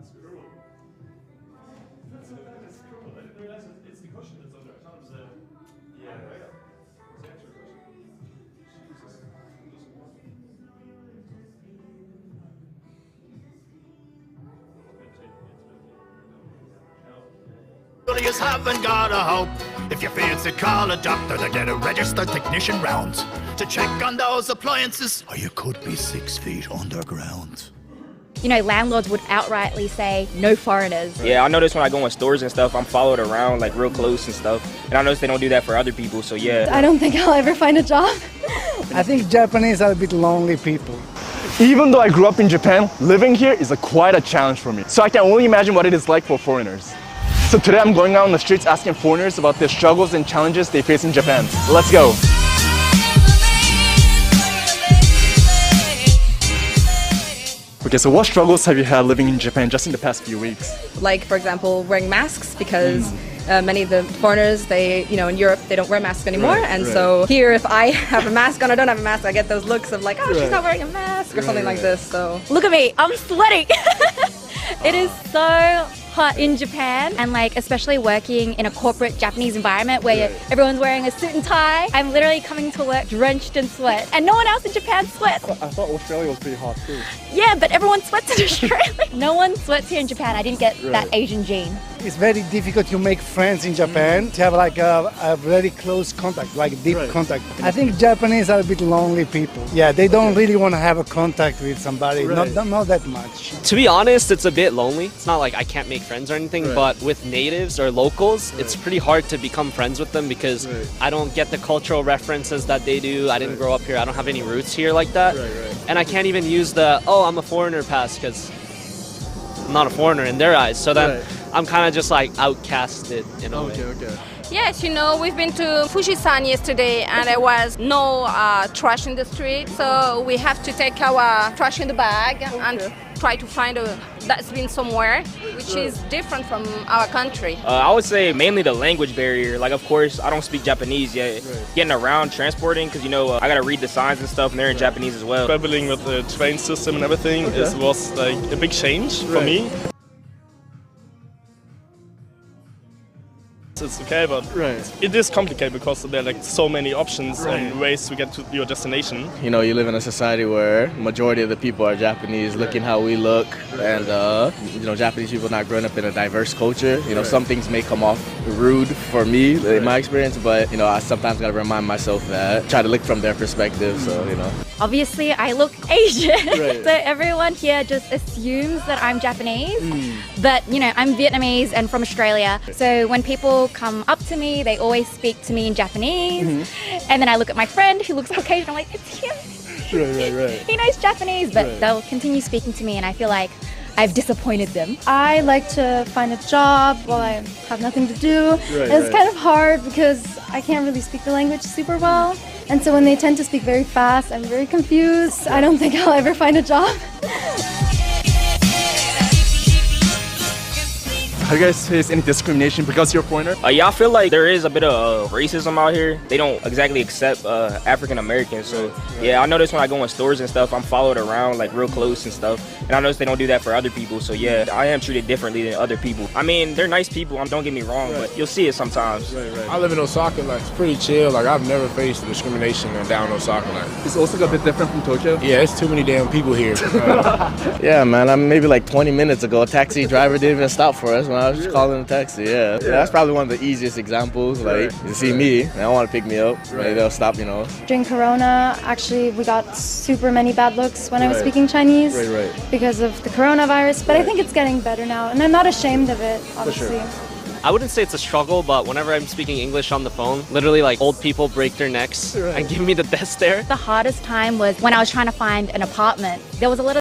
That's cruel. That's cruel. I didn't realize it's the cushion that's under. I thought it was a rail. It's the extra cushion. Jesus. It doesn't work. You haven't got a hope. If you fancy, call a doctor to get a registered technician round to check on those appliances, or you could be 6 feet underground. You know, landlords would outrightly say, no foreigners. Yeah, I notice when I go in stores and stuff, I'm followed around like real close and stuff. And I notice they don't do that for other people, so yeah. I don't think I'll ever find a job. I think Japanese are a bit lonely people. Even though I grew up in Japan, living here is quite a challenge for me. So I can only imagine what it is like for foreigners. So today I'm going out on the streets asking foreigners about the struggles and challenges they face in Japan. Let's go. Okay, so what struggles have you had living in Japan just in the past few weeks? Like, for example, wearing masks because many of the foreigners, in Europe, they don't wear masks anymore. So here, if I have a mask on or don't have a mask, I get those looks of like, oh, she's not wearing a mask or something like this. So Look at me, I'm sweating. It is so hot in Japan, and like especially working in a corporate Japanese environment where everyone's wearing a suit and tie. I'm literally coming to work drenched in sweat, and no one else in Japan sweats. I thought Australia was pretty hot too. Yeah, but everyone sweats in Australia. No one sweats here in Japan. I didn't get that Asian gene. It's very difficult to make friends in Japan, to have like a very close contact, like deep contact. I think Japanese are a bit lonely people. Yeah, they don't really want to have a contact with somebody, not that much. To be honest, it's a bit lonely. It's not like I can't make friends or anything, but with natives or locals, it's pretty hard to become friends with them because I don't get the cultural references that they do. I didn't grow up here. I don't have any roots here like that. And I can't even use the, oh, I'm a foreigner pass because I'm not a foreigner in their eyes. So then I'm kind of just like outcasted in a way. Yes, we've been to Fujisan yesterday and there was no trash in the street, so we have to take our trash in the bag and try to find a dustbin somewhere, which is different from our country. I would say mainly the language barrier. Like, of course, I don't speak Japanese yet. Getting around, transporting, because, I got to read the signs and stuff, and they're in Japanese as well. Traveling with the train system and everything was like a big change for me. It's okay, but it is complicated because there are like so many options and ways to get to your destination. You live in a society where majority of the people are Japanese, looking how we look, and Japanese people not growing up in a diverse culture. Some things may come off rude for me in my experience, but I sometimes gotta remind myself that, try to look from their perspective. So Obviously, I look Asian, so everyone here just assumes that I'm Japanese. But I'm Vietnamese and from Australia, so when people come up to me, they always speak to me in Japanese, and then I look at my friend who looks Caucasian, I'm like, it's him. He knows Japanese, but they'll continue speaking to me, and I feel like I've disappointed them. I like to find a job while I have nothing to do. It's kind of hard because I can't really speak the language super well. And so when they tend to speak very fast, I'm very confused. I don't think I'll ever find a job. Have you guys faced any discrimination because you're a foreigner? Yeah, I feel like there is a bit of racism out here. They don't exactly accept African Americans. So yeah, I notice when I go in stores and stuff, I'm followed around like real close and stuff. And I notice they don't do that for other people. So yeah, I am treated differently than other people. I mean, they're nice people, don't get me wrong, but you'll see it sometimes. I live in Osaka, it's pretty chill. I've never faced discrimination down in Osaka. Is Osaka a bit different from Tokyo? Yeah, it's too many damn people here. Yeah, man, maybe like 20 minutes ago, a taxi driver didn't even stop for us. I was just calling a taxi, That's probably one of the easiest examples. Like, you see me, they don't want to pick me up. Maybe they'll stop, During Corona, actually, we got super many bad looks when I was speaking Chinese because of the coronavirus. But I think it's getting better now, and I'm not ashamed of it, obviously. I wouldn't say it's a struggle, but whenever I'm speaking English on the phone, literally like old people break their necks and give me the death stare. The hardest time was when I was trying to find an apartment. There was a little